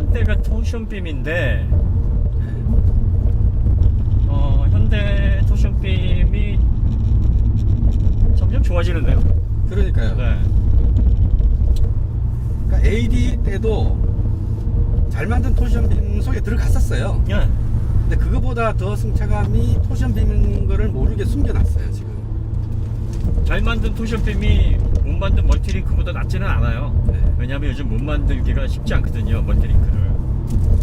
아반떼가 토션빔인데 현대 토션빔이 점점 좋아지는데요. 그러니까요. 네. 그러니까 AD 때도 잘 만든 토션빔 속에 들어갔었어요. 예. 근데 그거보다 더 승차감이 토션빔인 거를 모르게 숨겨놨어요 지금. 잘 만든 토션빔이 못 만든 멀티링크보다 낫지는 않아요. 네. 왜냐하면 요즘 못 만들기가 쉽지 않거든요, 멀티링크를.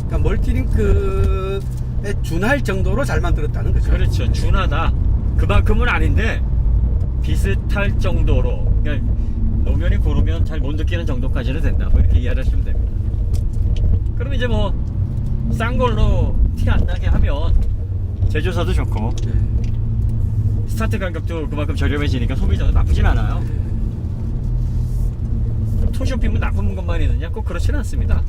그러니까 멀티링크에 준할 정도로 잘 만들었다는 거죠. 그렇죠. 준하다. 그만큼은 아닌데 비슷할 정도로. 그러니까 노면이 고르면 잘 못 느끼는 정도까지는 된다. 뭐 이렇게 이해를 하시면 됩니다. 그럼 이제 뭐 싼 걸로 티 안 나게 하면 제조사도 좋고 네. 스타트 가격도 그만큼 저렴해지니까 소비자도 나쁘진 않아요. 토션빔은 나쁜 것만 있느냐? 꼭 그렇지는 않습니다.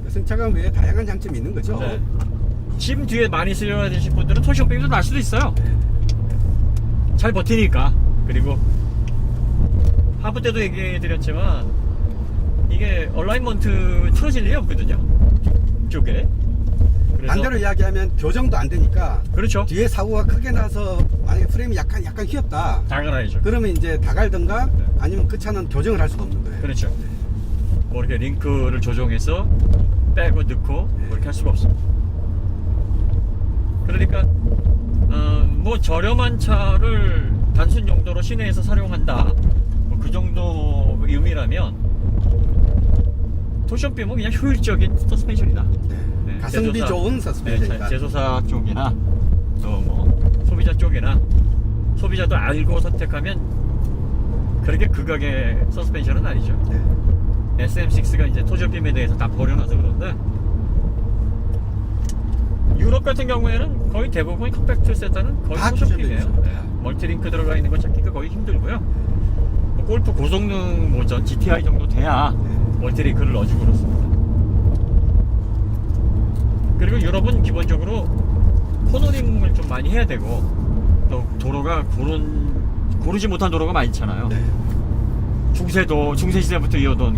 그 승차감 외에 다양한 장점이 있는 거죠. 네. 짐 뒤에 많이 쓰려고 되신 분들은 토션빔도 날 수도 있어요. 잘 버티니까. 그리고 하부 때도 얘기해 드렸지만 이게 얼라인먼트 틀어질 일이 없거든요. 쪽에. 그래서 반대로 이야기하면 교정도 안 되니까 그렇죠. 뒤에 사고가 크게 나서 만약에 프레임이 약간 휘었다 다 갈아야죠. 그러면 이제 다 갈든가 네. 아니면 그 차는 교정을 할 수가 없는 거예요. 그렇죠. 뭐 이렇게 링크를 조정해서 빼고 넣고 뭐 이렇게 할 수가 없습니다. 그러니까 뭐 저렴한 차를 단순 용도로 시내에서 사용한다 뭐 그 정도 의미라면 토션빔은 그냥 효율적인 서스펜션이다. 네, 가성비 제조사, 좋은 네, 서스펜션이다. 제조사 쪽이나 또 뭐 소비자 쪽이나 소비자도 알고 선택하면 그렇게 극악의 서스펜션은 아니죠. 네. SM6가 이제 토션빔에 대해서 다 버려놔서 그런데 유럽 같은 경우에는 거의 대부분 컴팩트 세단은 거의 다 토션빔이에요. 토션빔이죠. 네. 멀티링크 들어가 있는 거 찾기가 거의 힘들고요. 뭐 골프 고성능 모전 GTI 정도 돼야 멀티링크를 넣어주고 그렇습니다. 그리고 유럽은 기본적으로 코너링을 좀 많이 해야 되고 또 도로가 고르지 못한 도로가 많잖아요. 네. 중세 시대부터 이어던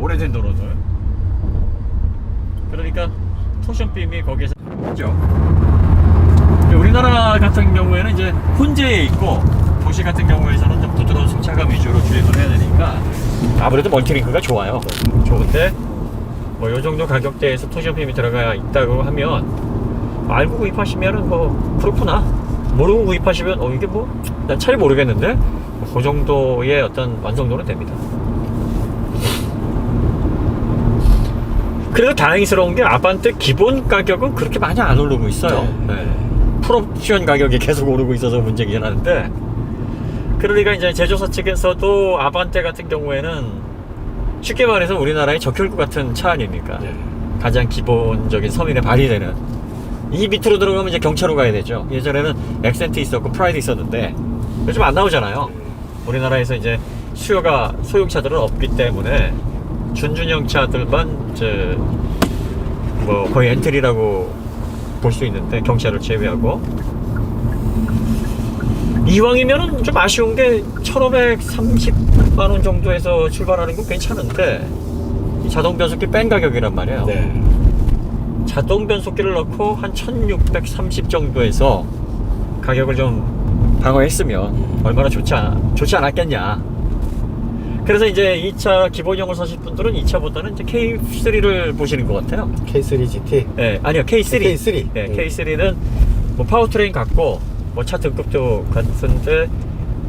오래된 도로들. 그러니까 토션빔이 거기에서 있죠. 우리나라 같은 경우에는 이제 혼재에 있고 도시 같은 경우에서는 좀 부드러운 승차감 위주로 주행을 해야 되니까 아무래도 멀티링크가 좋아요. 좋은데 뭐 요 정도 가격대에서 토션빔이 들어가 있다고 하면 알고 구입하시면은 뭐 그렇구나. 모르고 구입하시면 이게 뭐 난 잘 모르겠는데 그 정도의 어떤 완성도는 됩니다. 그래도 다행스러운 게 아반떼 기본 가격은 그렇게 많이 안 오르고 있어요. 네. 풀옵션 가격이 계속 오르고 있어서 문제긴 한데 그러니까 이제 제조사 측에서도 아반떼 같은 경우에는 쉽게 말해서 우리나라의 적혈구 같은 차 아닙니까? 네. 가장 기본적인 서민에 발휘되는 이 밑으로 들어가면 이제 경차로 가야 되죠. 예전에는 엑센트 있었고 프라이드 있었는데 요즘 안 나오잖아요. 우리나라에서 이제 수요가 소형차들은 없기 때문에 준준형 차들만 이제 뭐 거의 엔트리라고 볼 수 있는데 경차를 제외하고 이왕이면은 좀 아쉬운 게 1,530만원 정도에서 출발하는 건 괜찮은데 이 자동 변속기 뺀 가격이란 말이에요. 네. 자동 변속기를 넣고 한 1,630 정도에서 가격을 좀 방어했으면 얼마나 좋지 않았겠냐. 그래서 이제 이 차 기본형을 사실 분들은 이 차보다는 이제 K3를 보시는 것 같아요. K3 GT. 네, 아니요 K3. K3. 네, K3는 뭐 파워트레인 같고 뭐 차 등급도 같은데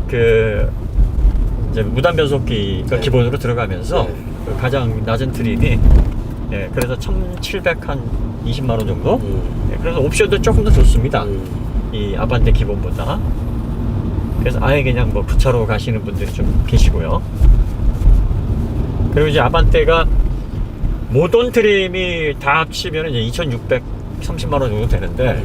그 이제 무단 변속기가 네. 기본으로 들어가면서 네. 그 가장 낮은 트림이 그래서 1,720만 원 정도. 그래서 옵션도 조금 더 좋습니다. 이 아반떼 기본보다. 그래서 아예 그냥 뭐 부차로 가시는 분들이 좀 계시고요. 그리고 이제 아반떼가 모던 트림이 다 합치면 이제 2,630만 원 정도 되는데,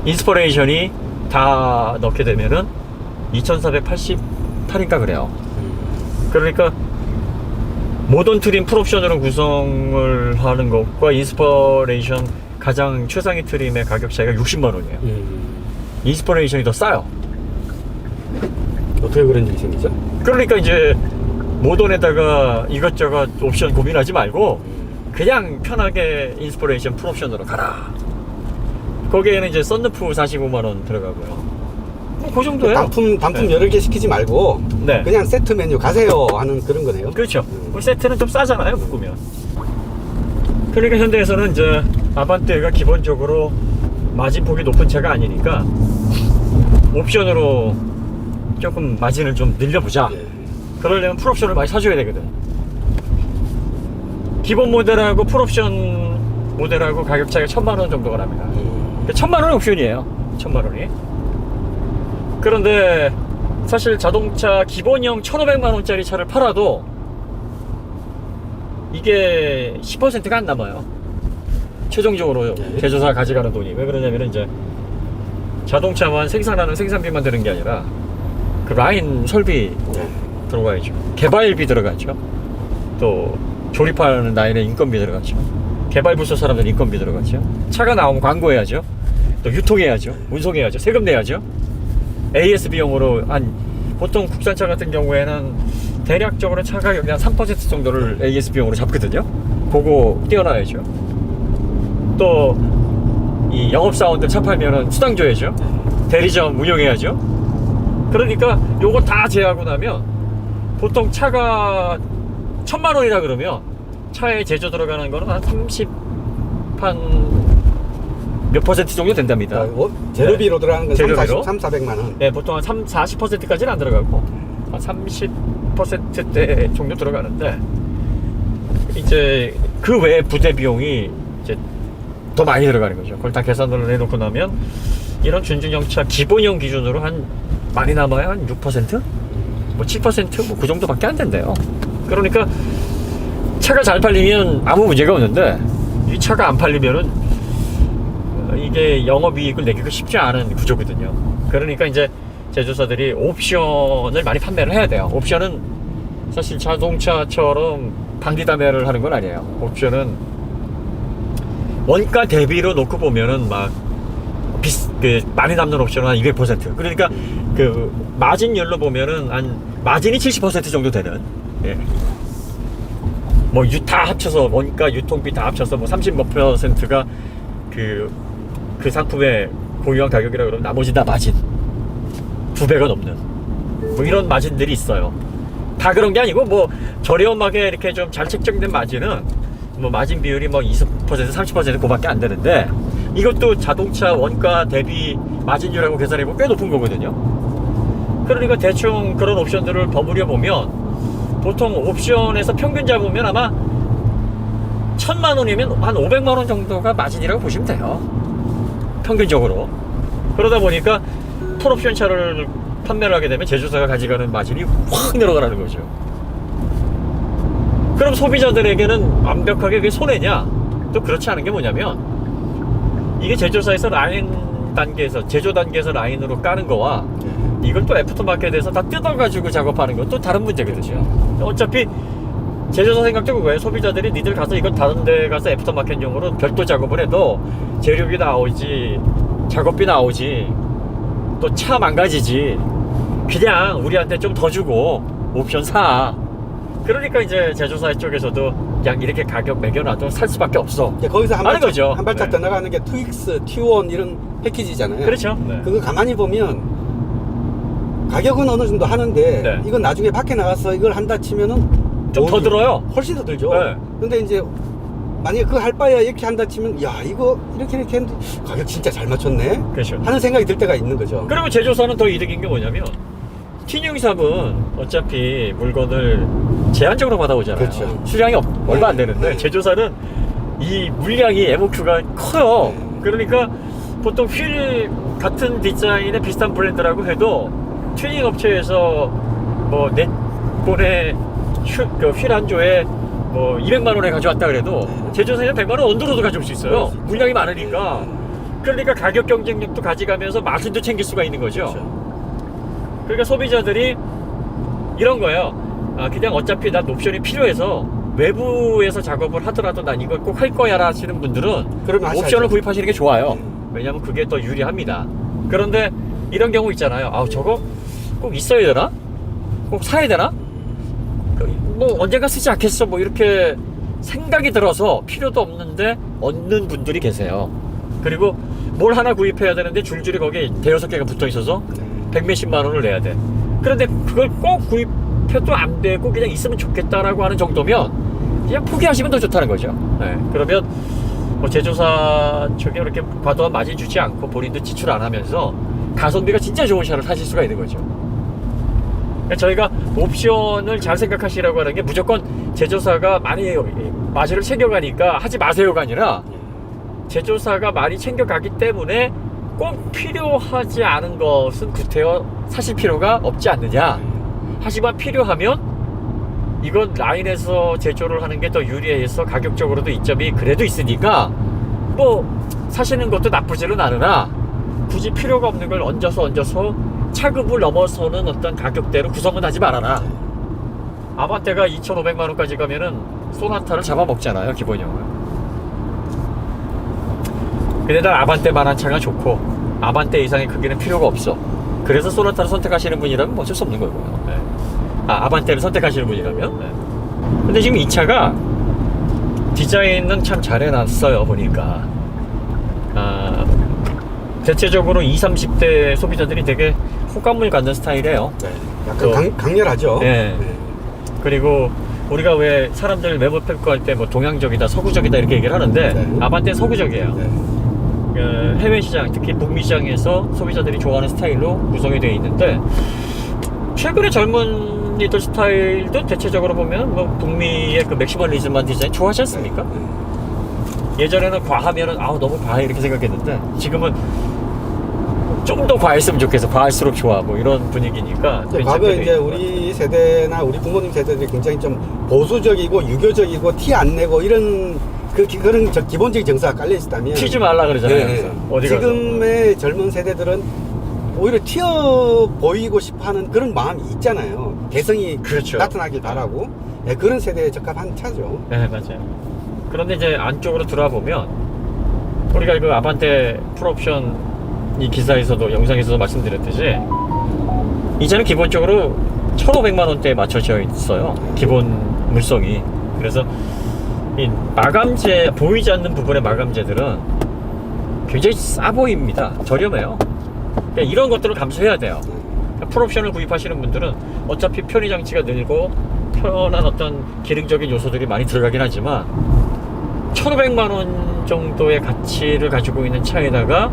인스퍼레이션이 다 넣게 되면은 2,488인가 그래요. 그러니까 모던 트림 풀옵션으로 구성을 하는 것과 인스퍼레이션 가장 최상위 트림의 가격 차이가 60만 원이에요. 인스퍼레이션이 더 싸요. 어떻게 그런 일이 생기죠? 그러니까 이제 모던에다가 이것저것 옵션 고민하지 말고 그냥 편하게 인스피레이션 풀옵션으로 가라. 거기에는 이제 썬루프 45만 원 들어가고요. 뭐 그 정도예요. 단품 네. 여러 개 시키지 말고 네. 그냥 세트 메뉴 가세요 하는 그런 거네요. 그렇죠. 그 세트는 좀 싸잖아요, 묶으면. 그러니까 현대에서는 이제 아반떼가 기본적으로 마진폭이 높은 차가 아니니까 옵션으로 조금 마진을 좀 늘려보자. 예. 그러려면 풀옵션을 많이 사줘야 되거든. 기본 모델하고 풀옵션 모델하고 가격 차이가 1,000만 원 정도가 납니다. 1,000만 원이 옵션이에요. 1,000만 원이. 그런데 사실 자동차 기본형 1,500만 원짜리 차를 팔아도 이게 10%가 안 남아요. 최종적으로 네. 제조사가 가져가는 돈이. 왜 그러냐면 이제 자동차만 생산하는 생산비만 드는 게 아니라 그 라인 설비 들어가야죠. 개발비 들어가죠. 또 조립하는 라인에 인건비 들어가죠. 개발 부서 사람들 인건비 들어가죠. 차가 나오면 광고해야죠. 또 유통해야죠. 운송해야죠. 세금 내야죠. AS 비용으로 한 보통 국산차 같은 경우에는 대략적으로 차 가격이 한 3% 정도를 AS 비용으로 잡거든요. 그거 띄워놔야죠. 또 이 영업사원들 차 팔면은 수당 줘야죠. 대리점 운영해야죠. 그러니까 요거 다 제하고 나면 보통 차가 1,000만 원이라 그러면 차에 제조 들어가는 거는 한 30, 몇 퍼센트 정도 된답니다. 재료비로 들어가는 건 재료비로? 400만 원. 네, 보통 한 40%까지는 안 들어가고 한 30%대 정도 들어가는데 이제 그 외에 부대 비용이 이제 더 많이 들어가는 거죠. 그걸 다 계산을 해놓고 나면 이런 준중형차 기본형 기준으로 한 많이 남아야 한 6%? 뭐 7%? 뭐 그 정도밖에 안 된대요. 그러니까 차가 잘 팔리면 아무 문제가 없는데 이 차가 안 팔리면은 이게 영업이익을 내기가 쉽지 않은 구조거든요. 그러니까 이제 제조사들이 옵션을 많이 판매를 해야 돼요. 옵션은 사실 자동차처럼 단기담회를 하는 건 아니에요. 옵션은 원가 대비로 놓고 보면은 막 많이 남는 옵션은 한 200%. 그러니까 그 마진율로 보면은 한 마진이 70% 정도 되는. 예. 뭐 다 합쳐서 원가 유통비 다 합쳐서 뭐 30몇 %가 그 상품의 고유한 가격이라 그러면 나머지 다 마진 2배가 넘는 뭐 이런 마진들이 있어요. 다 그런 게 아니고 뭐 저렴하게 이렇게 좀 잘 책정된 마진은 뭐 마진 비율이 뭐 20% 30% 그밖에 안 되는데 이것도 자동차 원가 대비 마진율하고 계산해보면 꽤 높은 거거든요. 그러니까 대충 그런 옵션들을 버무려 보면 보통 옵션에서 평균 잡으면 아마 1,000만 원이면 한 500만 원 정도가 마진이라고 보시면 돼요. 평균적으로. 그러다 보니까 풀옵션 차를 판매를 하게 되면 제조사가 가져가는 마진이 확 늘어가는 거죠. 그럼 소비자들에게는 완벽하게 그게 손해냐? 또 그렇지 않은 게 뭐냐면 이게 제조사에서 라인 단계에서 제조 단계에서 라인으로 까는 거와 이걸 또 애프터마켓에서 다 뜯어가지고 작업하는 건 또 다른 문제거든요. 어차피 제조사 생각도 그거예요. 소비자들이 니들 가서 이건 다른 데 가서 애프터마켓용으로 별도 작업을 해도 재료비 나오지 작업비 나오지 또 차 망가지지 그냥 우리한테 좀 더 주고 옵션 사. 그러니까 이제 제조사 쪽에서도 그냥 이렇게 가격 매겨놔도 살 수밖에 없어. 거기서 한 발짝 네. 더 나가는 게 트윅스, T1 이런 패키지잖아요. 그렇죠. 네. 그거 가만히 보면 가격은 어느 정도 하는데 네. 이건 나중에 밖에 나가서 이걸 한다 치면은 좀 더 들어요. 훨씬 더 들죠. 네. 근데 이제 만약에 그거 할 바에야 이렇게 한다 치면 야 이거 이렇게 했는데 가격 진짜 잘 맞췄네 그렇죠. 하는 생각이 들 때가 있는 거죠. 그리고 제조사는 더 이득인 게 뭐냐면 튜닝샵은 어차피 물건을 제한적으로 받아오잖아요. 그렇죠. 수량이 얼마 안 되는데 네. 제조사는 이 물량이 MOQ가 커요. 네. 그러니까 보통 휠 같은 디자인의 비슷한 브랜드라고 해도 튜닝 업체에서 뭐 넷 번에 휠 한 조에 뭐 200만 원에 가져왔다 그래도 제조사에는 100만 원 언더로도 가져올 수 있어요. 물량이 많으니까. 그러니까 가격 경쟁력도 가져가면서 마진도 챙길 수가 있는 거죠. 그렇죠. 그러니까 소비자들이 이런 거예요. 아, 그냥 어차피 난 옵션이 필요해서 외부에서 작업을 하더라도 난 이걸 꼭 할 거야 하시는 분들은 그러면 옵션을 하셔야죠. 구입하시는 게 좋아요. 왜냐면 그게 더 유리합니다. 그런데 이런 경우 있잖아요. 아, 저거 꼭 있어야 되나? 꼭 사야 되나? 뭐 언젠가 쓰지 않겠어 뭐 이렇게 생각이 들어서 필요도 없는데 얻는 분들이 계세요. 그리고 뭘 하나 구입해야 되는데 줄줄이 거기에 대여섯 개가 붙어 있어서 100몇십만 원을 내야 돼. 그런데 그걸 꼭 구입해도 안 되고 그냥 있으면 좋겠다라고 하는 정도면 그냥 포기하시면 더 좋다는 거죠. 네. 그러면 뭐 제조사 쪽에 이렇게 과도한 마진 주지 않고 본인도 지출 안 하면서 가성비가 진짜 좋은 차를 사실 수가 있는 거죠. 그러니까 저희가 옵션을 잘 생각하시라고 하는 게 무조건 제조사가 많이 마진을 챙겨가니까 하지 마세요가 아니라 제조사가 많이 챙겨가기 때문에 꼭 필요하지 않은 것은 구태여 사실 필요가 없지 않느냐. 하지만 필요하면 이건 라인에서 제조를 하는 게 더 유리해서 가격적으로도 이점이 그래도 있으니까 뭐 사시는 것도 나쁘지는 않으나 굳이 필요가 없는 걸 얹어서 차급을 넘어서는 어떤 가격대로 구성은 하지 말아라. 아반떼가 2,500만 원까지 가면은 소나타를 잡아먹잖아요, 기본형을. 근데 난 아반떼만한 차가 좋고 아반떼 이상의 크기는 필요가 없어. 그래서 소나타를 선택하시는 분이라면 어쩔 수 없는 거고요. 네. 아반떼를 선택하시는 분이라면. 네. 근데 지금 이 차가 디자인은 참 잘 해놨어요, 보니까. 대체적으로 20, 30대 소비자들이 되게 호감을 갖는 스타일이에요. 네. 약간 강렬하죠. 네. 네. 그리고 우리가 왜 사람들 외모 평가할 때 뭐 동양적이다, 서구적이다 이렇게 얘기를 하는데 네. 아반떼는 서구적이에요. 네. 해외 시장, 특히 북미 시장에서 소비자들이 좋아하는 스타일로 구성이 되어 있는데 최근에 젊은이들 스타일도 대체적으로 보면 뭐 북미의 그 맥시멀리즘한 디자인 좋아하지 않습니까? 예전에는 과하면은 너무 과해 이렇게 생각했는데 지금은 좀 더 과했으면 좋겠어. 과할수록 좋아. 뭐 이런 분위기니까. 과거에 이제 우리 세대나 우리 부모님 세대들이 굉장히 좀 보수적이고 유교적이고 티 안 내고 이런 그런 기본적인 정서가 깔려 있었다면 튀지 말라 그러잖아요. 네. 어디 가서. 지금의 젊은 세대들은 오히려 튀어 보이고 싶어하는 그런 마음이 있잖아요. 개성이 그렇죠. 나타나길 바라고. 네, 그런 세대에 적합한 차죠. 네, 맞아요. 그런데 이제 안쪽으로 들어와 보면 우리가 그 아반떼 풀옵션 이 기사에서도 영상에서도 말씀드렸듯이 이 차는 기본적으로 1,500만 원대에 맞춰져 있어요. 기본 물성이. 그래서 이 마감재, 보이지 않는 부분의 마감재들은 굉장히 싸 보입니다. 저렴해요. 그러니까 이런 것들을 감수해야 돼요. 그러니까 풀옵션을 구입하시는 분들은 어차피 편의 장치가 늘고 편한 어떤 기능적인 요소들이 많이 들어가긴 하지만 1,500만 원 정도의 가치를 가지고 있는 차에다가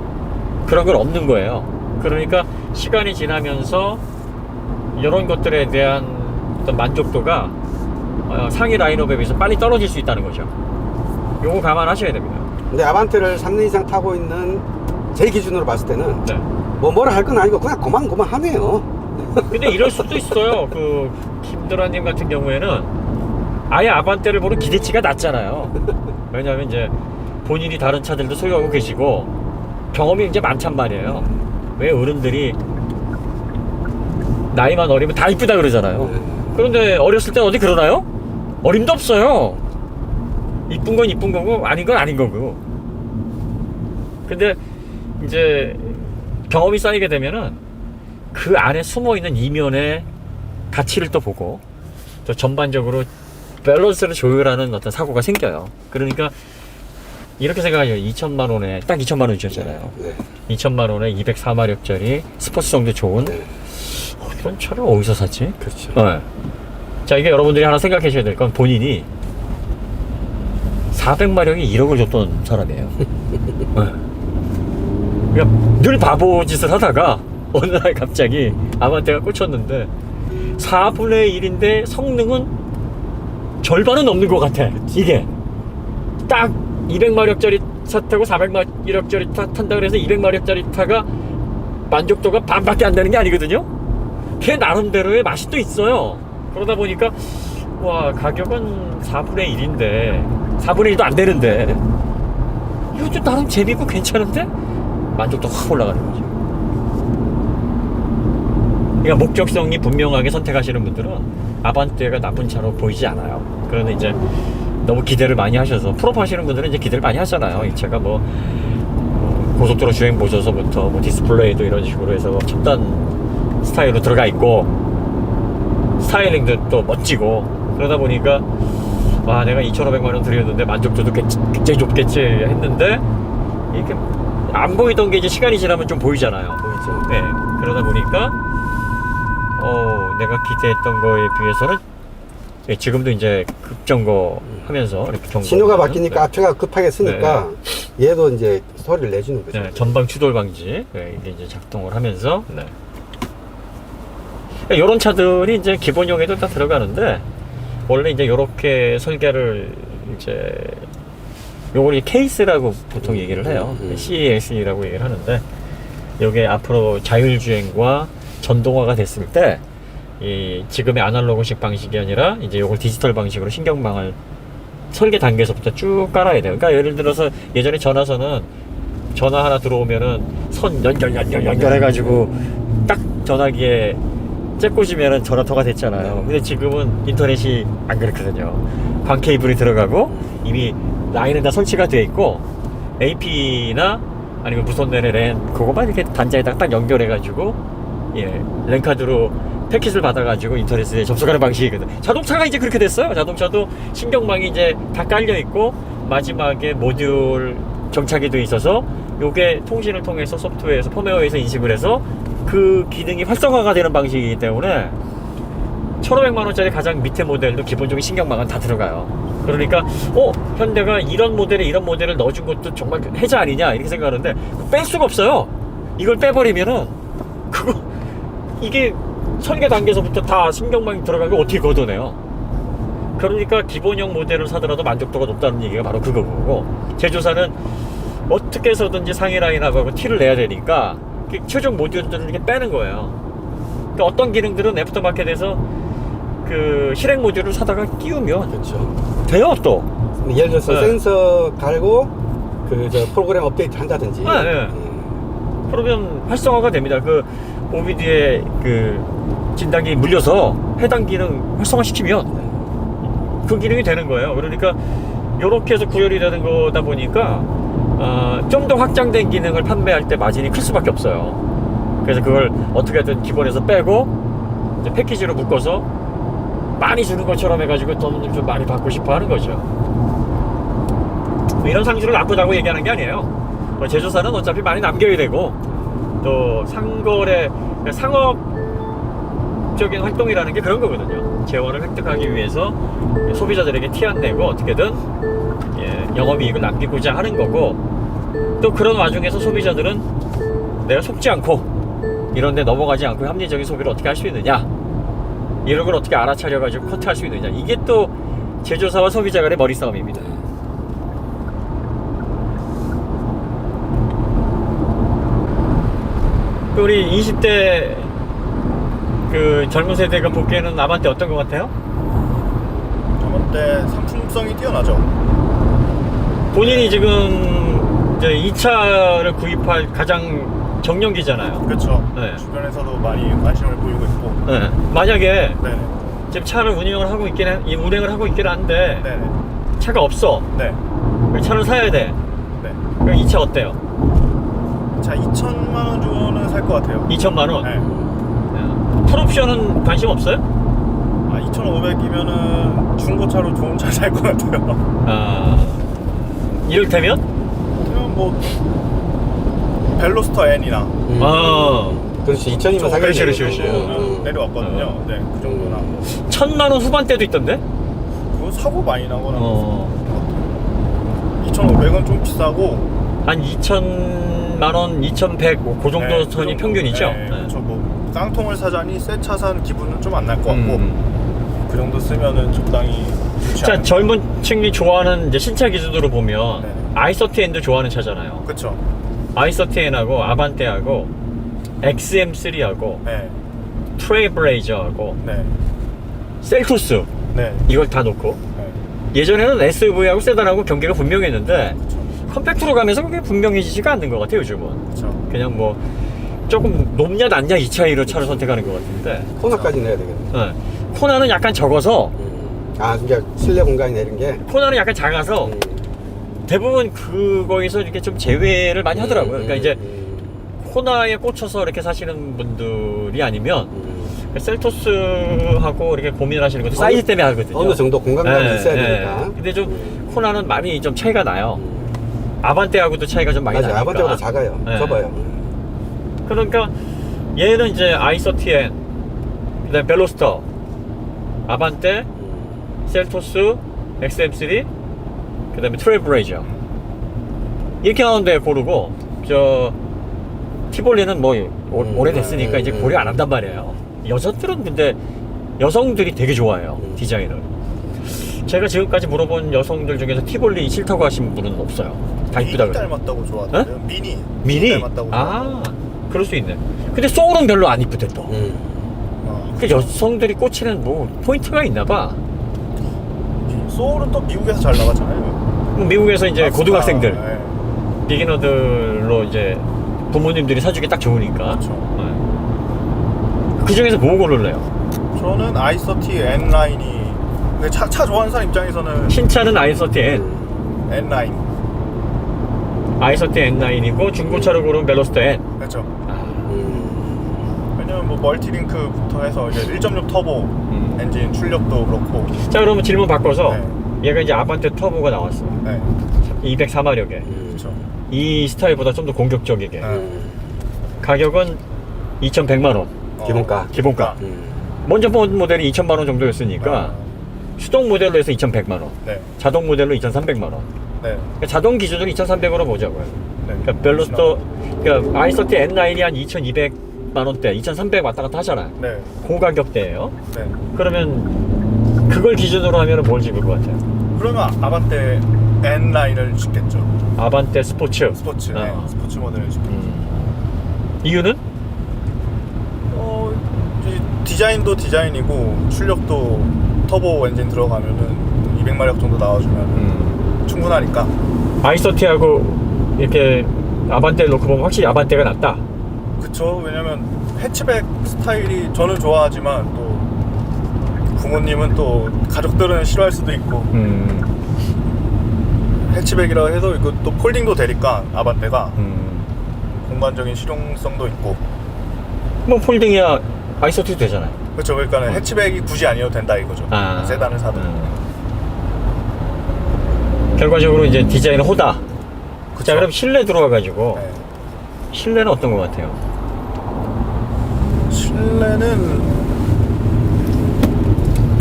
그런 건 없는 거예요. 그러니까 시간이 지나면서 이런 것들에 대한 어떤 만족도가 상위 라인업에 비해서 빨리 떨어질 수 있다는 거죠. 요거 감안하셔야 됩니다. 근데 아반떼를 3년 이상 타고 있는 제 기준으로 봤을 때는 네. 뭐라 할 건 아니고 그냥 고만고만하네요. 근데 이럴 수도 있어요. 그 김도라님 같은 경우에는 아예 아반떼를 보는 기대치가 낮잖아요. 왜냐하면 이제 본인이 다른 차들도 소유하고 계시고 경험이 이제 많단 말이에요. 왜 어른들이 나이만 어리면 다 이쁘다 그러잖아요. 그런데 어렸을 때 어디 그러나요? 어림도 없어요. 이쁜 건 이쁜 거고 아닌 건 아닌 거고. 근데 이제 경험이 쌓이게 되면은 그 안에 숨어있는 이면의 가치를 또 보고 또 전반적으로 밸런스를 조율하는 어떤 사고가 생겨요. 그러니까 이렇게 생각하죠. 2천만 원에 딱 2천만 원 주셨잖아요. 네. 2천만 원에 204마력짜리 스포츠성도 좋은 이런 차를 어디서 샀지? 그렇죠. 네. 자, 이게 여러분들이 하나 생각하셔야 될 건 본인이 400마력이 1억을 줬던 사람이에요. 네. 그러니까 늘 바보 짓을 하다가 어느 날 갑자기 아반떼가 꽂혔는데 4분의 1인데 성능은 절반은 넘는 것 같아. 이게 딱 200마력짜리 차 타고 400마력짜리 차 탄다 그래서 200마력짜리 차가 만족도가 반밖에 안 되는 게 아니거든요. 걔 나름대로의 맛이 또 있어요. 그러다 보니까 와, 가격은 4분의 1인데 4분의 1도 안 되는데 이것도 나름 재밌고 괜찮은데 만족도가 확 올라가는 거죠. 그러니까 목적성이 분명하게 선택하시는 분들은 아반떼가 나쁜 차로 보이지 않아요. 그런데 이제 너무 기대를 많이 하셔서 풀업 하시는 분들은 이제 기대를 많이 하잖아요. 이 차가 뭐 고속도로 주행 보조서부터 뭐 디스플레이도 이런 식으로 해서 첨단 스타일로 들어가 있고 스타일링도 또 멋지고 그러다 보니까 와 내가 2,500만 원 들였는데 만족도도 굉장히 높겠지 했는데 이렇게 안 보이던 게 이제 시간이 지나면 좀 보이잖아요. 보이죠. 네, 그러다 보니까 내가 기대했던 거에 비해서는 예, 지금도 이제 급점거하면서 이렇게 경고 신호가 바뀌니까 앞차가 급하게 쓰니까 얘도 이제 소리를 내주는 거죠. 네, 전방 추돌 방지 네, 이게 이제 작동을 하면서 네. 이런 차들이 이제 기본형에도 다 들어가는데 원래 이제 이렇게 설계를 이제 요걸 케이스라고 보통 얘기를 해요. CES라고 얘기를 하는데 이게 앞으로 자율주행과 전동화가 됐을 때 이 지금의 아날로그식 방식이 아니라 이제 요걸 디지털 방식으로 신경망을 설계 단계에서부터 쭉 깔아야 돼요. 그러니까 예를 들어서 예전에 전화선은 전화 하나 들어오면은 선 연결해가지고 딱 전화기에 째꽂으면은 전화통화 됐잖아요. 근데 지금은 인터넷이 안 그렇거든요. 광 케이블이 들어가고 이미 라인은 다 설치가 되어 있고 AP나 아니면 무선랜의 랜 그거만 이렇게 단자에다가 딱 연결해가지고 예 랜카드로 패킷을 받아가지고 인터넷에 접속하는 방식이거든. 자동차가 이제 그렇게 됐어요. 자동차도 신경망이 이제 다 깔려 있고 마지막에 모듈 정착이 돼 있어서 요게 통신을 통해서 소프트웨어에서 펌웨어에서 인식을 해서 그 기능이 활성화가 되는 방식이기 때문에 1,500만 원짜리 가장 밑에 모델도 기본적인 신경망은 다 들어가요. 그러니까 현대가 이런 모델을 넣어준 것도 정말 해자 아니냐 이렇게 생각하는데 뺄 수가 없어요. 이걸 빼버리면은 이게 설계 단계에서부터 다 신경망이 들어가고 어떻게 걷어내요. 그러니까 기본형 모델을 사더라도 만족도가 높다는 얘기가 바로 그거고 제조사는 어떻게 해서든지 상위 라인업하고 티를 내야 되니까 최종 모듈들을 이렇게 빼는 거예요. 그러니까 어떤 기능들은 애프터마켓에서 그 실행 모듈을 사다가 끼우면 그렇죠. 돼요 또. 예를 들어서 네. 센서 갈고 프로그램 업데이트 한다든지. 네. 그러면 활성화가 됩니다. 그 OBD에 그 진단기 물려서 해당 기능 활성화시키면 그 기능이 되는 거예요. 그러니까 이렇게 해서 구현이 되는 거다 보니까 좀 더 확장된 기능을 판매할 때 마진이 클 수밖에 없어요. 그래서 그걸 어떻게든 기본에서 빼고 이제 패키지로 묶어서 많이 주는 것처럼 해가지고 돈을 좀 많이 받고 싶어 하는 거죠. 이런 상주를 나쁘다고 얘기하는 게 아니에요. 제조사는 어차피 많이 남겨야 되고 또 상거래 상업적인 활동이라는 게 그런 거거든요. 재원을 획득하기 위해서 소비자들에게 티 안 내고 어떻게든 영업이익을 남기고자 하는 거고 또 그런 와중에서 소비자들은 내가 속지 않고 이런 데 넘어가지 않고 합리적인 소비를 어떻게 할 수 있느냐 이런 걸 어떻게 알아차려가지고 커트할 수 있느냐 이게 또 제조사와 소비자 간의 머리싸움입니다. 우리 20대 그 젊은 세대가 보기에는 아반떼 어떤 것 같아요? 아반떼 상품성이 뛰어나죠. 본인이 지금 이제 이 차를 구입할 가장 정년기잖아요. 그렇죠. 네. 주변에서도 많이 관심을 보이고 있고. 네. 만약에 네. 지금 차를 운행을 하고 있긴 한데 네. 차가 없어. 네. 차를 사야 돼. 네. 그럼 이 차 어때요? 자, 2천만 원 주고는 살 것 같아요. 2천만 원. 네. 풀옵션은 관심 없어요? 2,500이면은 중고차로 좋은 차 살 것 같아요. 이를테면? 그러면 뭐 벨로스터 N이나 그렇지. 2천이면 사기. 그렇지. 내려왔거든요. 네, 그 정도나. 1,000만 원 후반대도 있던데? 그거 사고 많이 나거나. 2,500은 좀 비싸고. 한 2,000만 원, 2,100, 그 정도 네, 선이 그 평균이죠? 네, 그렇죠. 뭐 깡통을 사자니 새 차 산 기분은 좀 안 날 것 같고 그 정도 쓰면은 적당히 좋지 자, 않을까. 젊은 층이 좋아하는 이제 신차 기준으로 보면 네. i30N도 좋아하는 차잖아요. 그쵸. i30N하고 아반떼하고 XM3하고 네. 트레이블레이저하고 네. 셀토스 네. 이걸 다 놓고 네. 예전에는 SUV하고 세단하고 경계가 분명했는데 그쵸. 컴팩트로 가면서 그게 분명해지지가 않는 것 같아요 요즘은. 그쵸. 그냥 뭐 조금 높냐 낮냐 이 차이로 차를 선택하는 것 같은데 코너까지 내야 되겠네. 코나는 약간 적어서 이제 실내 공간이 내린 게. 코나는 약간 작아서 대부분 그거에서 이렇게 좀 제외를 많이 하더라고요. 그러니까 이제 코나에 꽂혀서 이렇게 사시는 분들이 아니면 셀토스하고 이렇게 고민하시는 것도 사이즈 때문에 하거든요. 어느 정도 공간감이 예, 있어야 예. 되니까. 근데 좀 코나는 많이 좀 차이가 나요. 아반떼하고도 차이가 좀 많이 맞아요. 나니까. 아반떼보다 작아요. 예. 좁아요. 그러니까 얘는 이제 i30N, 그다음 벨로스터, 아반떼, 셀토스, XM3, 그다음에 트레일블레이저 이렇게 나오는데 고르고 저 티볼리는 뭐 오래됐으니까 이제 고려 안 한단 말이에요. 여자들은 근데 여성들이 되게 좋아해요 디자인을. 제가 지금까지 물어본 여성들 중에서 티볼리 싫다고 하신 분은 없어요. 다 이쁘다 미니 그래요. 닮았다고 좋아하던데요. 미니? 닮았다고. 아, 그럴 수 있네. 근데 소울은 별로 안 이쁘대 또. 아, 그 여성들이 꽂히는 뭐 포인트가 있나 봐. 소울은 또 미국에서 잘 나가잖아요. 뭐 미국에서 이제 고등학생들, 네. 비기너들로 이제 부모님들이 사주기 딱 좋으니까. 그렇죠. 그 중에서 뭐 고를래요? 저는 i30 N9이 차 좋아하는 사람 입장에서는 신차는 i30N, N9 i30 N9이고 중고차로 고르면 벨로스터 N. 그렇죠. 왜냐면 뭐 멀티링크부터 해서 이제 1.6 터보 엔진 출력도 그렇고. 자, 그러면 질문 바꿔서 네. 얘가 이제 아반떼 터보가 나왔어. 네. 204마력에. 그렇죠. 이 스타일보다 좀 더 공격적이게. 네. 가격은 2,100만 원. 기본가. 기본가. 먼저 본 모델이 2,000만 원 정도였으니까 수동 모델로 해서 2,100만 원. 네. 자동 모델로 2,300만 원. 네. 그러니까 자동 기준으로 2,300으로 보자고요. 네. 그러니까 벨로스터, 그러니까 i30 N9이 한 2,200만 원대, 2,300 왔다 갔다 하잖아요. 네. 고가격대예요. 네. 그러면 그걸 기준으로 하면 뭘 집을 것 같아요? 그러면 아반떼 N9을 짓겠죠. 아반떼 스포츠. 스포츠. 네. 어. 스포츠 모델을 짓겠죠. 이유는? 이 디자인도 디자인이고 출력도 터보 엔진 들어가면은 200마력 정도 나와주면 충분하니까. i30하고 이렇게 아반떼를 놓고 보면 확실히 아반떼가 낫다. 그쵸. 왜냐면 해치백 스타일이 저는 좋아하지만 또 부모님은 또 가족들은 싫어할 수도 있고 해치백이라 해서 이거 또 폴딩도 되니까 아반떼가 공간적인 실용성도 있고. 뭐 폴딩이야 i30도 되잖아요. 그렇죠. 그러니까 해치백이 굳이 아니어도 된다 이거죠. 세단을 사든. 결과적으로 이제 디자인은 호다. 그쵸. 자, 그럼 실내 들어와가지고 네. 실내는 어떤 것 같아요? 실내는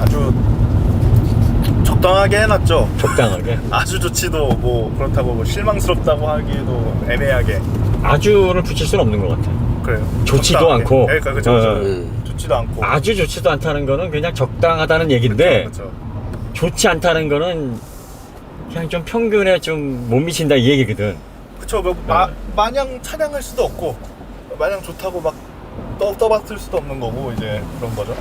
아주 적당하게 해놨죠. 적당하게. 아주 좋지도 뭐 그렇다고 뭐 실망스럽다고 하기에도 애매하게. 아주를 붙일 수는 없는 것 같아요. 그래요. 좋지도 적당하게. 않고. 네, 그렇죠. 좋지도 않고. 아주 좋지도 않다는 거는 그냥 적당하다는 얘기인데 그렇죠. 좋지 않다는 거는 그냥 좀 평균에 좀 못 미친다 이 얘기거든. 그쵸. 뭐 마냥 찬양할 수도 없고 마냥 좋다고 막 떠받들 수도 없는 거고 이제 그런 거죠.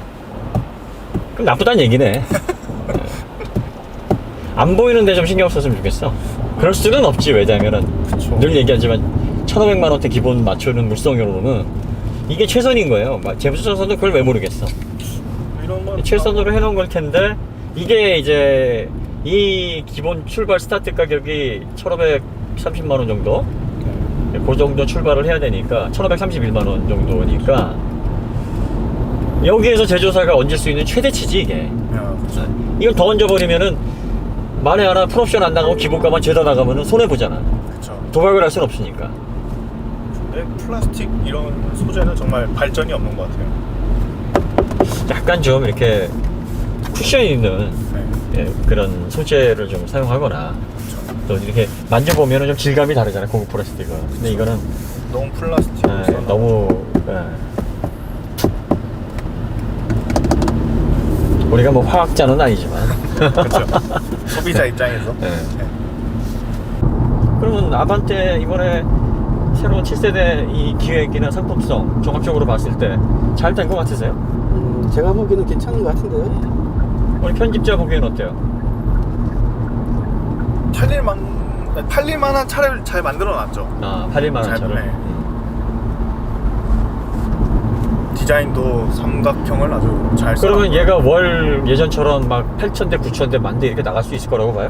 그럼 나쁘다는 얘기네. 안 보이는데 좀 신경 썼으면 좋겠어. 그럴 수는 없지. 왜냐면은 그쵸. 늘 얘기하지만 1,500만 원대 기본 맞추는 물성으로는 이게 최선인 거예요. 제부서서도 그걸 왜 모르겠어. 이런 건 최선으로 해놓은 걸 텐데 이게 이제 이 기본 출발 스타트 가격이 1,530만 원 정도, 그 정도 출발을 해야 되니까 1,531만 원 정도니까 여기에서 제조사가 얹을 수 있는 최대치지 이게. 그쵸. 이걸 더 얹어버리면은 만에 하나 풀옵션 안 나가고 기본가만 죄다 나가면은 손해 보잖아. 그쵸. 도박을 할 수는 없으니까. 근데 플라스틱 이런 소재는 정말 발전이 없는 것 같아요. 약간 좀 이렇게 쿠션 있는 네. 예, 그런 소재를 좀 사용하거나 또 이렇게 만져보면 좀 질감이 다르잖아요, 고급 플라스틱은. 근데 이거는 너무 플라스틱으로 써놔. 너무 우리가 뭐 화학자는 아니지만 그렇죠. 소비자 입장에서. 네. 그러면 아반떼 이번에 새로운 7세대 이 기획이나 상품성 종합적으로 봤을 때 잘 된 것 같으세요? 제가 보기에는 괜찮은 것 같은데요. 우리 편집자 보기엔 어때요? 팔릴만한 차를 잘 만들어놨죠. 팔릴만한 잘 차를. 보네. 디자인도 삼각형을 아주 잘 써. 그러면 얘가 월 예전처럼 막 8,000대, 9,000대, 만대 이렇게 나갈 수 있을 거라고 봐요?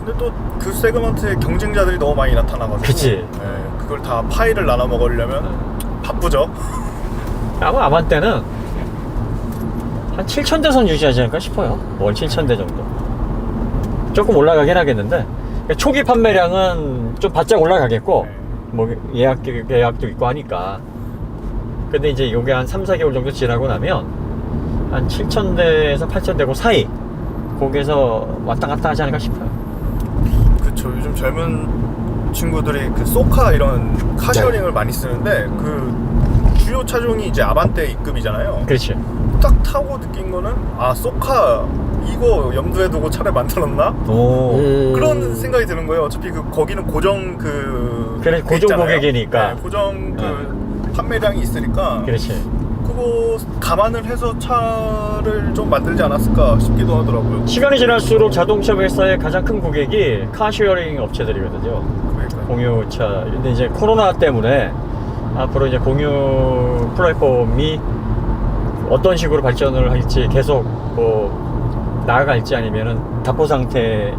근데 또 그 세그먼트의 경쟁자들이 너무 많이 나타나가지고. 그치. 그걸 다 파이를 나눠 먹으려면 바쁘죠. 아마 아반떼는 한 7,000대 선 유지하지 않을까 싶어요. 월 7,000대 정도. 조금 올라가긴 하겠는데 초기 판매량은 좀 바짝 올라가겠고 뭐 예약도 있고 하니까. 근데 이제 요게 한 3, 4개월 정도 지나고 나면 한 7,000대에서 8,000대 그 사이 거기에서 왔다 갔다 하지 않을까 싶어요. 그쵸. 요즘 젊은 친구들이 그 소카 이런 카쉐어링을 많이 쓰는데 그 주요 차종이 이제 아반떼 E급이잖아요. 그렇지. 딱 타고 느낀 거는 아 소카 이거 염두에 두고 차를 만들었나? 오. 그런 생각이 드는 거예요. 어차피 거기는 고정 그래, 고정 있잖아요. 고객이니까. 네, 고정 판매량이 있으니까. 그렇지. 그거 감안을 해서 차를 좀 만들지 않았을까 싶기도 하더라고요. 시간이 지날수록 자동차 회사의 가장 큰 고객이 카쉐어링 업체들이거든요. 그러니까요. 공유차. 근데 이제 코로나 때문에 앞으로 이제 공유 플랫폼이 어떤 식으로 발전을 할지 계속 뭐 나아갈지 아니면은 답보 상태에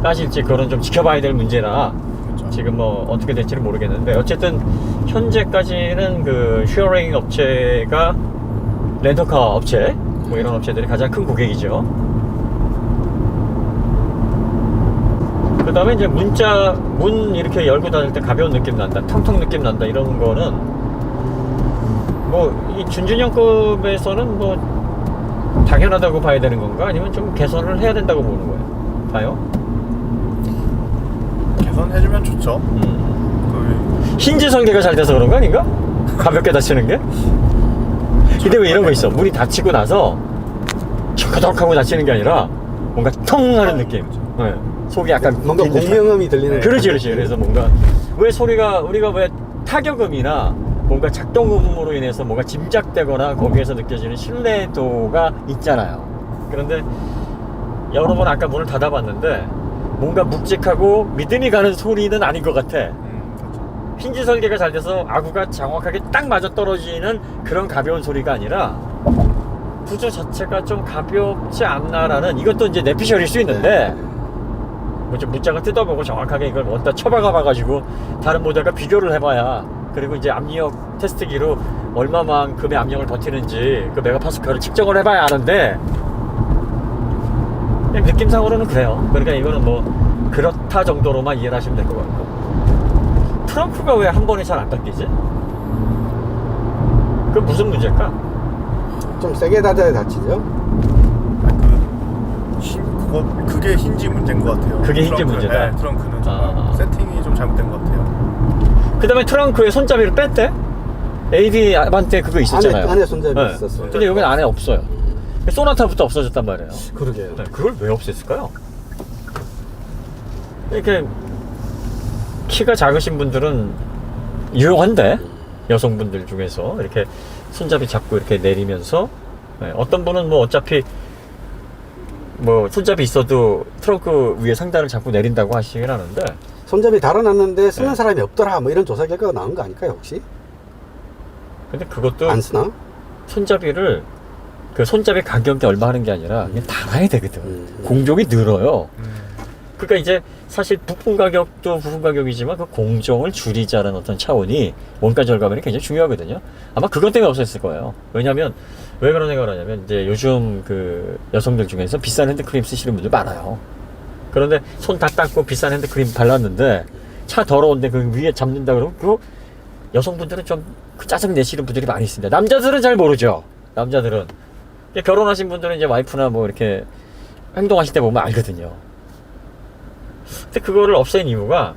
빠질지 그거는 좀 지켜봐야 될 문제라 그렇죠. 지금 뭐 어떻게 될지는 모르겠는데 어쨌든 현재까지는 그 쉐어링 업체가 렌터카 업체 뭐 이런 업체들이 가장 큰 고객이죠. 그 다음에 이제 문 이렇게 열고 다닐 때 가벼운 느낌 난다, 텅텅 느낌 난다 이런 거는 뭐 이 준준형급에서는 뭐 당연하다고 봐야 되는 건가 아니면 좀 개선을 해야 된다고 보는 거예요? 봐요? 개선해주면 좋죠. 힌지 설계가 잘 돼서 그런 거 아닌가? 가볍게 닫히는 게? 근데 왜 이런 거 있어? 문이 닫히고 나서 척커덕하고 닫히는 게 아니라 뭔가 텅 하는 느낌. 네. 속이 약간 뭔가 빈 듯한. 공명음이 들리는. 그렇지. 그래서 뭔가 왜 소리가 우리가 왜 타격음이나 뭔가 작동음으로 인해서 뭔가 짐작되거나 거기에서 느껴지는 신뢰도가 있잖아요. 그런데 여러 번 아까 문을 닫아봤는데 뭔가 묵직하고 믿음이 가는 소리는 아닌 것 같아. 그렇죠. 힌지 설계가 잘 돼서 아구가 정확하게 딱 맞아 떨어지는 그런 가벼운 소리가 아니라 구조 자체가 좀 가볍지 않나라는, 이것도 이제 내피셜일 수 있는데 뭐 좀 문짝을 뜯어보고 정확하게 이걸 어디다 쳐박아 봐가지고 다른 모델과 비교를 해봐야, 그리고 이제 압력 테스트기로 얼마만큼의 압력을 버티는지 그 메가파스칼을 측정을 해봐야 아는데 그냥 느낌상으로는 그래요. 그러니까 이거는 뭐 그렇다 정도로만 이해를 하시면 될 것 같고. 트렁크가 왜 한 번에 잘 안 닫히지? 그 무슨 문제일까? 좀 세게 닫아야 닫히죠. 그게 힌지 문제인 것 같아요. 그게 힌지 트렁크, 문제다? 네, 트렁크는 정말 세팅이 좀 잘못된 것 같아요. 그 다음에 트렁크에 손잡이를 뺐대? AD 아반떼 그거 있었잖아요. 안에 손잡이 네. 있었어요. 근데 여기는 안에 없어요. 소나타부터 없어졌단 말이에요. 그러게요. 네, 그걸 왜 없앴을까요? 이렇게 키가 작으신 분들은 유용한데, 여성분들 중에서 이렇게 손잡이 잡고 이렇게 내리면서, 네, 어떤 분은 뭐 어차피 뭐 손잡이 있어도 트렁크 위에 상단을 잡고 내린다고 하시긴 하는데, 손잡이 달아놨는데 쓰는 네. 사람이 없더라 뭐 이런 조사 결과가 나온 거 아닐까요 혹시? 근데 그것도 안 쓰나? 손잡이를 그 손잡이 가격이 얼마 하는 게 아니라 그냥 달아야 되거든. 공정이 늘어요. 그러니까 이제 사실 부품 가격도 부품 가격이지만 그 공정을 줄이자는 어떤 차원이 원가 절감이 굉장히 중요하거든요. 아마 그것 때문에 없었을 거예요. 왜냐면 왜 그런 생각을 하냐면 이제 요즘 그 여성들 중에서 비싼 핸드크림 쓰시는 분들 많아요. 그런데 손 다 닦고 비싼 핸드크림 발랐는데 차 더러운데 그 위에 잡는다 그러면 그 여성분들은 좀 그 짜증 내시는 분들이 많이 있습니다. 남자들은 잘 모르죠. 남자들은 결혼하신 분들은 이제 와이프나 뭐 이렇게 행동하실 때 보면 알거든요. 근데 그거를 없앤 이유가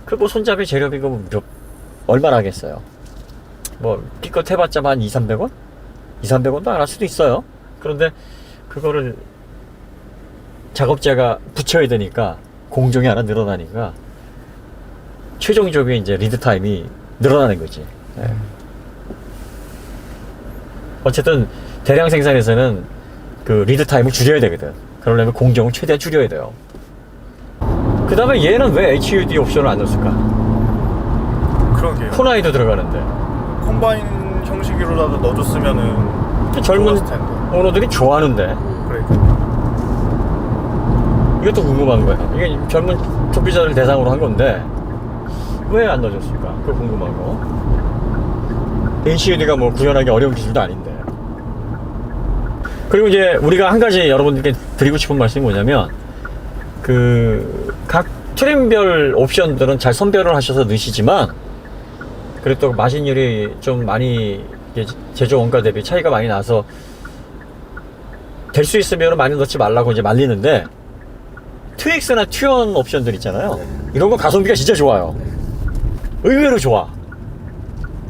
그 뭐 손잡이 재료비 그 얼마나 하겠어요. 뭐 기껏 해봤자 한 200~300원? 200~300원도 안 할 수도 있어요. 그런데 그거를 작업자가 붙여야 되니까 공정이 하나 늘어나니까 최종적인 이제 리드 타임이 늘어나는 거지. 네. 어쨌든 대량 생산에서는 그 리드 타임을 줄여야 되거든. 그러려면 공정을 최대한 줄여야 돼요. 그 다음에 얘는 왜 HUD 옵션을 안 넣었을까? 그러게요. 코나이도 들어가는데 콤바인 형식으로라도 넣어줬으면은 젊은 좋았을 텐데. 오너들이 좋아하는데 그러니까. 이것도 궁금한 거야. 이게 젊은 소비자를 대상으로 한 건데 왜 안 넣어줬을까? 그거 궁금하고. HUD가 뭐 구현하기 어려운 기술도 아닌데. 그리고 이제 우리가 한 가지 여러분들께 드리고 싶은 말씀이 뭐냐면 그 각 트림별 옵션들은 잘 선별을 하셔서 넣으시지만 그리고 또 마진율이 좀 많이 제조 원가 대비 차이가 많이 나서 될 수 있으면 많이 넣지 말라고 이제 말리는데 트윅스나 튜언 옵션들 있잖아요. 네. 이런 거 가성비가 진짜 좋아요. 의외로 좋아.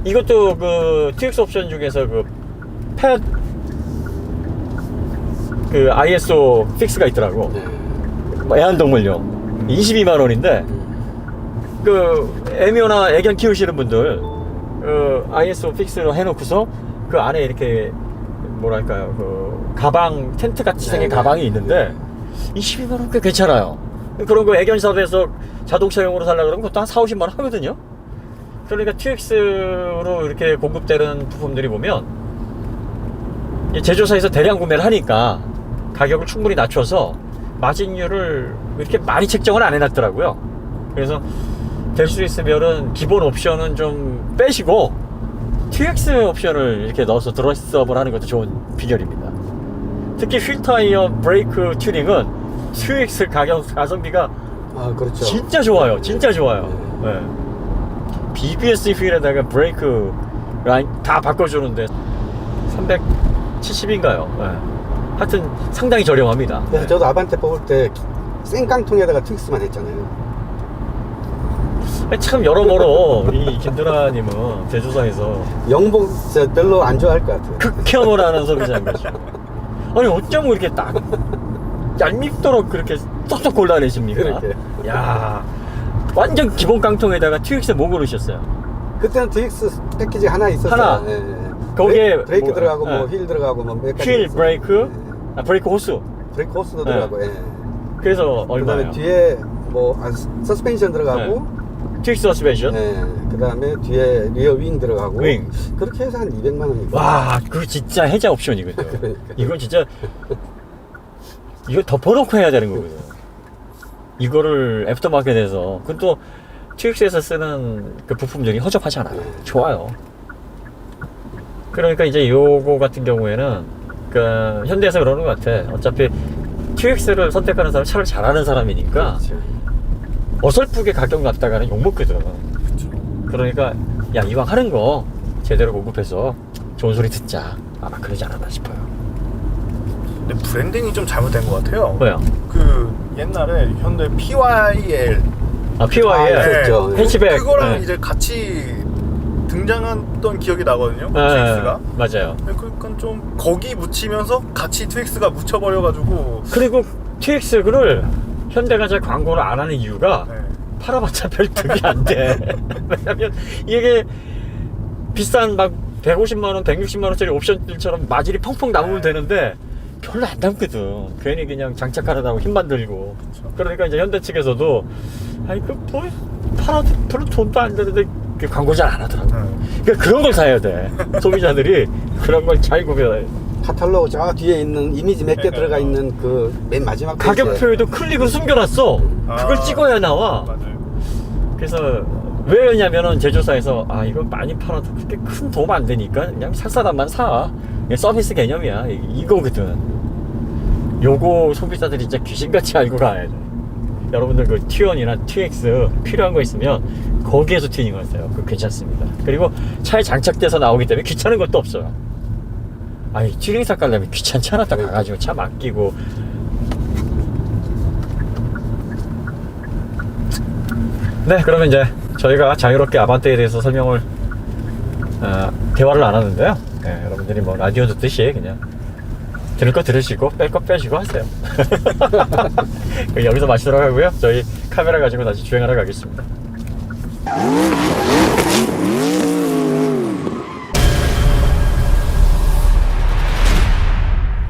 이것도 그 TX 옵션 중에서 그 ISO 픽스가 있더라고. 네. 애완동물용 22만 원인데 그 애묘나 애견 키우시는 분들 그 ISO 픽스로 해놓고서 그 안에 이렇게 뭐랄까요 그 가방 텐트 같이 생긴 네, 가방이 네. 있는데 22만 원 꽤 괜찮아요. 그런 거 애견샵에서 자동차용으로 살려고 그러면 그것도 한 4, 50만 원 하거든요. 그러니까 TX로 이렇게 공급되는 부품들이 보면 이 제조사에서 대량 구매를 하니까 가격을 충분히 낮춰서 마진율을 이렇게 많이 책정을 안 해놨더라고요. 그래서 될 수 있으면은 기본 옵션은 좀 빼시고 TX 옵션을 이렇게 넣어서 드레스업을 하는 것도 좋은 비결입니다. 특히 휠 타이어 브레이크 튜닝은 TX 가성비가 아, 그렇죠. 진짜 좋아요. 진짜 좋아요. 네. BBS 휠에다가 브레이크 라인 다 바꿔주는데 370인가요? 네. 하여튼 상당히 저렴합니다. 그래서 저도 아반떼 뽑을 때 생깡통에다가 트윅스만 했잖아요. 참 여러모로 이 김드라님은 제조사에서 영복 저 별로 안 좋아할 것 같아요. 극혐을 하는 소비자인 거죠. 아니 어쩜 그렇게 딱 얄밉도록 그렇게 쏙쏙 골라내십니까? 그렇게. 야 완전 기본 깡통에다가 TX에 뭐 고르셨어요? 그때는 트윅스 패키지 하나 있었어요. 하나? 예. 거기에 브레이크 뭐, 들어가고 예. 뭐 휠 들어가고 뭐 몇 가지 휠, 있었어요. 브레이크, 예. 브레이크 호스. 브레이크 호스도 예. 들어가고. 예. 그래서 얼마예요? 그다음에 뒤에 뭐 서스펜션 들어가고. TX 서스펜션? 예. 그다음에 뒤에 리어 윙 들어가고. 윙. 그렇게 해서 한 200만 원이고. 와, 그거 진짜 해자 옵션이거든. 그러니까. 이건 진짜 이거 덮어놓고 해야 되는 거거든. 이거를 애프터마켓에서 그건 또 TX에서 쓰는 그 부품들이 허접하잖아요. 좋아요. 그러니까 이제 요거 같은 경우에는 그 현대에서 그러는 것 같아. 어차피 TX를 선택하는 사람은 차를 잘하는 사람이니까 그렇죠. 어설프게 가격 낮다가는 욕먹거든. 그러니까 야 이왕 하는 거 제대로 공급해서 좋은 소리 듣자. 아마 그러지 않았나 싶어요. 근데 브랜딩이 좀 잘못된 것 같아요. 뭐야? 그 옛날에 현대 PYL PYL 아, 있었죠. 네. 해치백. 그거랑 네. 이제 같이 등장했던 기억이 나거든요. 네, 트윅스가. 맞아요. 그러니까 좀 거기 묻히면서 같이 트윅스가 묻혀버려가지고. 그리고 TX를 현대가 잘 광고를 안 하는 이유가 네. 팔아봤자 별 득이 안 돼. 왜냐면 이게 비싼 막 150만원, 160만원짜리 옵션들처럼 마질이 펑펑 남으면 되는데 별로 안 남거든. 괜히 그냥 장착하려다고 힘만 들고. 그러니까 이제 현대 측에서도 아이 뭐 팔아도 별로 돈도 안 되는데 광고 잘 안 하더라고. 그러니까 그런 걸 사야 돼. 소비자들이 그런 걸 잘 구별해. 카탈로그 저 뒤에 있는 이미지 몇 개 들어가 있는 그 맨 마지막 페이지에 가격표에도 클릭으로 숨겨놨어. 그걸 찍어야 나와. 맞아요. 그래서 왜냐면은 제조사에서 이거 많이 팔아도 그렇게 큰 도움 안 되니까 그냥 살 사람만 사. 이게 서비스 개념이야. 이거거든. 요거 소비자들이 진짜 귀신같이 알고 가야 돼. 여러분들 그 튜언이나 TX 필요한 거 있으면 거기에서 튜닝 하세요. 그거 괜찮습니다. 그리고 차에 장착돼서 나오기 때문에 귀찮은 것도 없어요. 아니 튜닝사 깔려면 귀찮잖아. 딱 가가지고 차 맡기고. 네, 그러면 이제 저희가 자유롭게 아반떼에 대해서 설명을 대화를 나눴는데요. 네, 여러분들이 뭐 라디오 듣듯이 그냥 들을 거 들으시고 뺄 거 빼시고 하세요. 여기서 마치도록 하고요. 저희 카메라 가지고 다시 주행하러 가겠습니다.